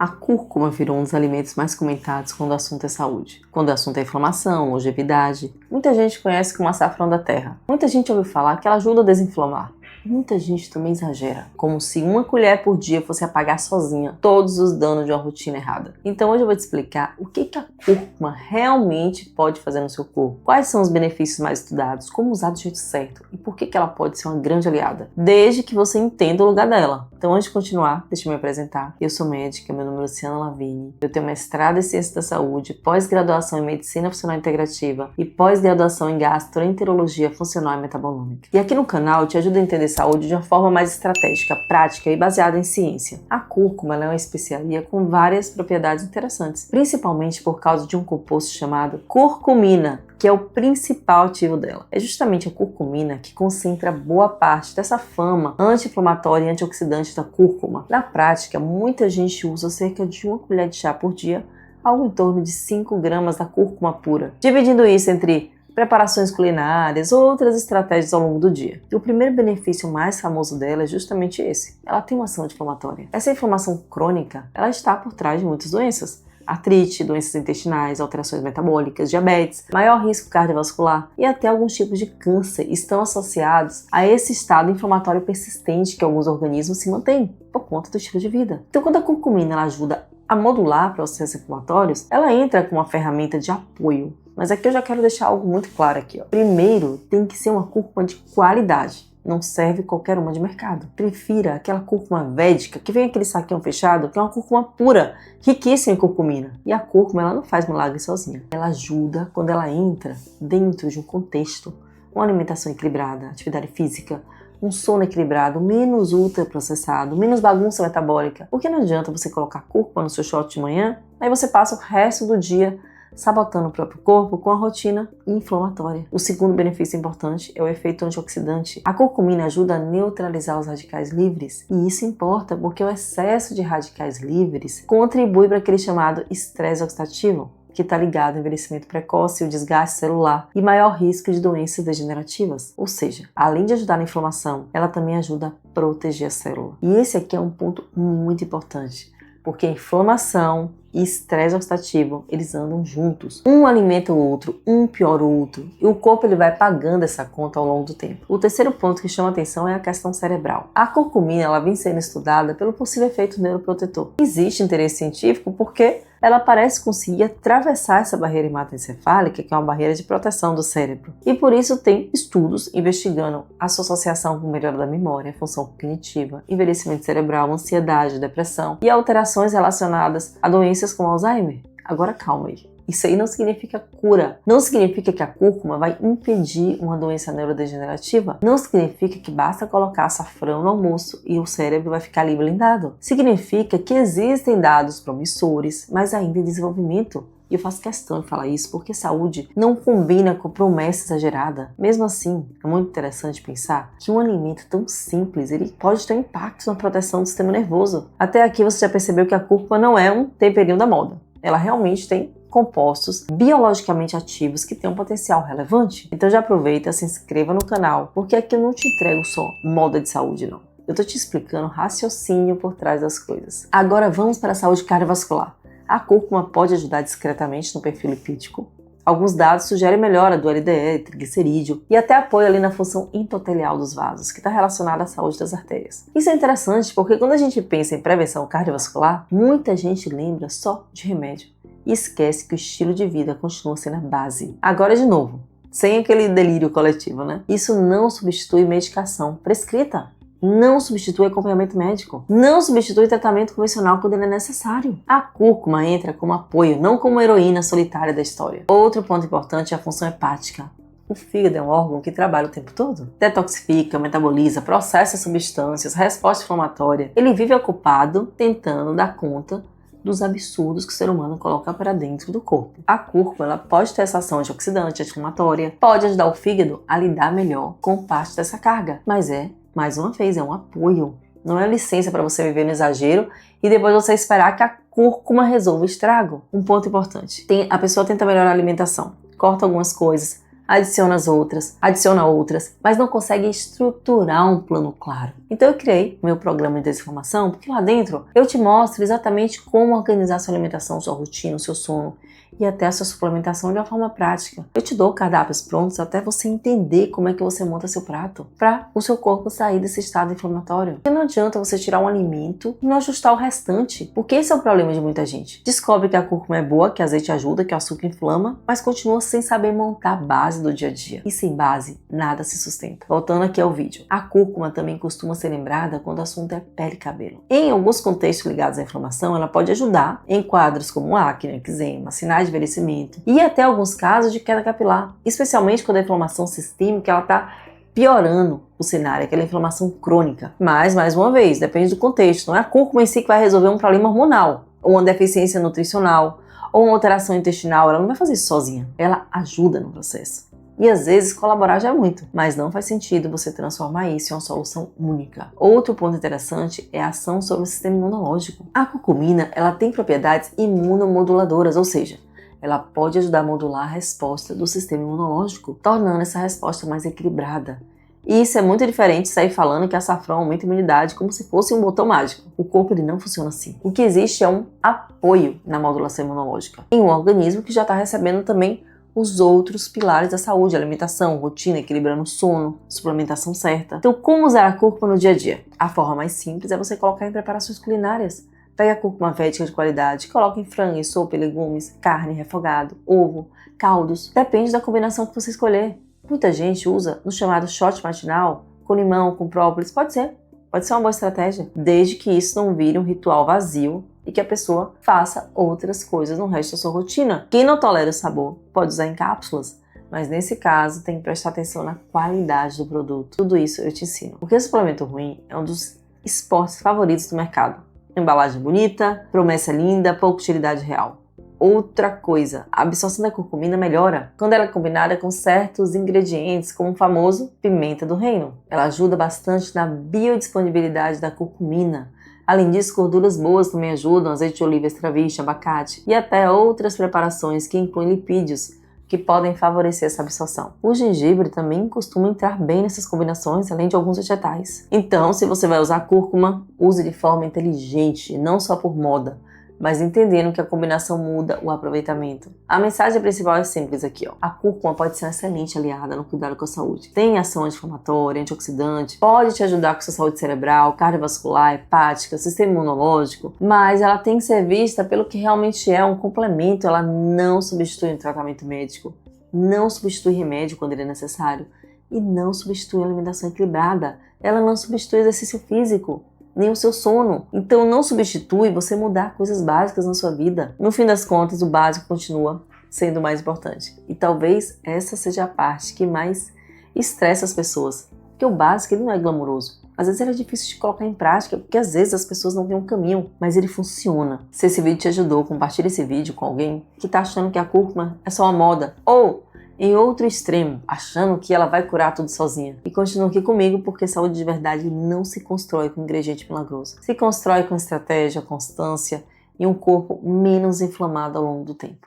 A cúrcuma virou um dos alimentos mais comentados quando o assunto é saúde. Quando o assunto é inflamação, longevidade. Muita gente conhece como açafrão da terra. Muita gente ouviu falar que ela ajuda a desinflamar. Muita gente também exagera, como se uma colher por dia fosse apagar sozinha todos os danos de uma rotina errada. Então hoje eu vou te explicar o que a cúrcuma realmente pode fazer no seu corpo, quais são os benefícios mais estudados, como usar do jeito certo e por que ela pode ser uma grande aliada, desde que você entenda o lugar dela. Então antes de continuar, deixa eu me apresentar. Eu sou médica, meu nome é Luciana Lavigne, eu tenho mestrado em Ciências da Saúde, pós-graduação em Medicina Funcional Integrativa e pós-graduação em Gastroenterologia Funcional e Metabolômica. E aqui no canal eu te ajudo a entender saúde de uma forma mais estratégica, prática e baseada em ciência. A cúrcuma é uma especiaria com várias propriedades interessantes, principalmente por causa de um composto chamado curcumina, que é o principal ativo dela. É justamente a curcumina que concentra boa parte dessa fama anti-inflamatória e antioxidante da cúrcuma. Na prática, muita gente usa cerca de 1 colher de chá por dia, algo em torno de 5 gramas da cúrcuma pura, dividindo isso entre preparações culinárias ou outras estratégias ao longo do dia. E o primeiro benefício mais famoso dela é justamente esse. Ela tem uma ação anti-inflamatória. Essa inflamação crônica, ela está por trás de muitas doenças. Artrite, doenças intestinais, alterações metabólicas, diabetes, maior risco cardiovascular e até alguns tipos de câncer estão associados a esse estado inflamatório persistente que alguns organismos se mantêm por conta do estilo de vida. Então, quando a curcumina ela ajuda a modular processos inflamatórios, ela entra com uma ferramenta de apoio. Mas aqui eu já quero deixar algo muito claro aqui. Primeiro, tem que ser uma cúrcuma de qualidade. Não serve qualquer uma de mercado. Prefira aquela cúrcuma védica, que vem aquele saquinho fechado, que é uma cúrcuma pura, riquíssima em curcumina. E a cúrcuma, ela não faz milagre sozinha. Ela ajuda quando ela entra dentro de um contexto, uma alimentação equilibrada, atividade física, um sono equilibrado, menos ultraprocessado, menos bagunça metabólica. Porque não adianta você colocar cúrcuma no seu shot de manhã, aí você passa o resto do dia sabotando o próprio corpo com a rotina inflamatória. O segundo benefício importante é o efeito antioxidante. A curcumina ajuda a neutralizar os radicais livres, e isso importa porque o excesso de radicais livres contribui para aquele chamado estresse oxidativo, que está ligado ao envelhecimento precoce, o desgaste celular e maior risco de doenças degenerativas. Ou seja, além de ajudar na inflamação, ela também ajuda a proteger a célula. E esse aqui é um ponto muito importante, porque a inflamação e estresse oxidativo, eles andam juntos. Um alimenta o outro, um piora o outro. E o corpo ele vai pagando essa conta ao longo do tempo. O terceiro ponto que chama atenção é a questão cerebral. A curcumina ela vem sendo estudada pelo possível efeito neuroprotetor. Existe interesse científico porque ela parece conseguir atravessar essa barreira hematoencefálica, que é uma barreira de proteção do cérebro. E por isso tem estudos investigando a sua associação com melhora da memória, função cognitiva, envelhecimento cerebral, ansiedade, depressão e alterações relacionadas a doenças como Alzheimer. Agora calma aí. Isso aí não significa cura. Não significa que a cúrcuma vai impedir uma doença neurodegenerativa. Não significa que basta colocar açafrão no almoço e o cérebro vai ficar ali blindado. Significa que existem dados promissores, mas ainda em desenvolvimento. E eu faço questão de falar isso porque saúde não combina com promessa exagerada. Mesmo assim, é muito interessante pensar que um alimento tão simples ele pode ter um impacto na proteção do sistema nervoso. Até aqui você já percebeu que a cúrcuma não é um temperinho da moda. Ela realmente tem compostos biologicamente ativos que têm um potencial relevante. Então já aproveita, se inscreva no canal, porque aqui eu não te entrego só moda de saúde não. Eu tô te explicando o raciocínio por trás das coisas. Agora vamos para a saúde cardiovascular. A cúrcuma pode ajudar discretamente no perfil lipídico. Alguns dados sugerem melhora do LDL, triglicerídeo e até apoio ali na função endotelial dos vasos, que está relacionada à saúde das artérias. Isso é interessante porque quando a gente pensa em prevenção cardiovascular, muita gente lembra só de remédio e esquece que o estilo de vida continua sendo a base. Agora de novo, sem aquele delírio coletivo, né? Isso não substitui medicação prescrita. Não substitui acompanhamento médico. Não substitui tratamento convencional quando ele é necessário. A cúrcuma entra como apoio, não como heroína solitária da história. Outro ponto importante é a função hepática. O fígado é um órgão que trabalha o tempo todo. Detoxifica, metaboliza, processa substâncias, resposta inflamatória. Ele vive ocupado tentando dar conta dos absurdos que o ser humano coloca para dentro do corpo. A cúrcuma ela pode ter essa ação antioxidante, anti-inflamatória, pode ajudar o fígado a lidar melhor com parte dessa carga, mas mais uma vez, é um apoio. Não é licença para você viver no exagero e depois você esperar que a cúrcuma resolva o estrago. Um ponto importante, a pessoa tenta melhorar a alimentação, corta algumas coisas, adiciona outras, mas não consegue estruturar um plano claro. Então eu criei meu programa de desinflamação, porque lá dentro eu te mostro exatamente como organizar sua alimentação, sua rotina, o seu sono e até a sua suplementação de uma forma prática. Eu te dou cardápios prontos até você entender como é que você monta seu prato para o seu corpo sair desse estado inflamatório. Porque não adianta você tirar um alimento e não ajustar o restante, porque esse é o problema de muita gente. Descobre que a cúrcuma é boa, que o azeite ajuda, que o açúcar inflama, mas continua sem saber montar a base do dia a dia. E sem base, nada se sustenta. Voltando aqui ao vídeo. A cúrcuma também costuma ser lembrada quando o assunto é pele e cabelo. Em alguns contextos ligados à inflamação, ela pode ajudar em quadros como acne, eczema, sinais de envelhecimento e até alguns casos de queda capilar, especialmente quando a inflamação sistêmica ela está piorando o cenário, aquela inflamação crônica. Mas, mais uma vez, depende do contexto. Não é a cúrcuma em si que vai resolver um problema hormonal, ou uma deficiência nutricional, ou uma alteração intestinal. Ela não vai fazer isso sozinha. Ela ajuda no processo. E às vezes colaborar já é muito, mas não faz sentido você transformar isso em uma solução única. Outro ponto interessante é a ação sobre o sistema imunológico. A curcumina ela tem propriedades imunomoduladoras, ou seja, ela pode ajudar a modular a resposta do sistema imunológico, tornando essa resposta mais equilibrada. E isso é muito diferente de sair falando que açafrão aumenta a imunidade como se fosse um botão mágico. O corpo ele não funciona assim. O que existe é um apoio na modulação imunológica em um organismo que já está recebendo também os outros pilares da saúde, alimentação, rotina, equilibrando o sono, suplementação certa. Então, como usar a cúrcuma no dia a dia? A forma mais simples é você colocar em preparações culinárias. Pega a cúrcuma védica de qualidade, coloca em frango, em sopa, legumes, carne, refogado, ovo, caldos. Depende da combinação que você escolher. Muita gente usa no chamado shot matinal, com limão, com própolis. Pode ser uma boa estratégia, desde que isso não vire um ritual vazio e que a pessoa faça outras coisas no resto da sua rotina. Quem não tolera o sabor pode usar em cápsulas, mas nesse caso tem que prestar atenção na qualidade do produto. Tudo isso eu te ensino. Porque o suplemento ruim é um dos esportes favoritos do mercado. Embalagem bonita, promessa linda, pouca utilidade real. Outra coisa, a absorção da curcumina melhora quando ela é combinada com certos ingredientes, como o famoso pimenta do reino. Ela ajuda bastante na biodisponibilidade da curcumina. Além disso, gorduras boas também ajudam, azeite de oliva extra virgem, abacate e até outras preparações que incluem lipídios, que podem favorecer essa absorção. O gengibre também costuma entrar bem nessas combinações, além de alguns vegetais. Então, se você vai usar cúrcuma, use de forma inteligente, não só por moda, mas entendendo que a combinação muda o aproveitamento. A mensagem principal é simples aqui, ó. A cúrcuma pode ser uma excelente aliada no cuidado com a saúde. Tem ação anti-inflamatória, antioxidante, pode te ajudar com sua saúde cerebral, cardiovascular, hepática, sistema imunológico, mas ela tem que ser vista pelo que realmente é um complemento. Ela não substitui um tratamento médico, não substitui remédio quando ele é necessário e não substitui alimentação equilibrada. Ela não substitui exercício físico, nem o seu sono. Então não substitui você mudar coisas básicas na sua vida. No fim das contas, o básico continua sendo o mais importante. E talvez essa seja a parte que mais estressa as pessoas. Porque o básico ele não é glamouroso. Às vezes ele é difícil de colocar em prática, porque às vezes as pessoas não têm um caminho, mas ele funciona. Se esse vídeo te ajudou, compartilhe esse vídeo com alguém que está achando que a cúrcuma é só uma moda. Ou em outro extremo, achando que ela vai curar tudo sozinha. E continua aqui comigo, porque saúde de verdade não se constrói com ingrediente milagroso. Se constrói com estratégia, constância e um corpo menos inflamado ao longo do tempo.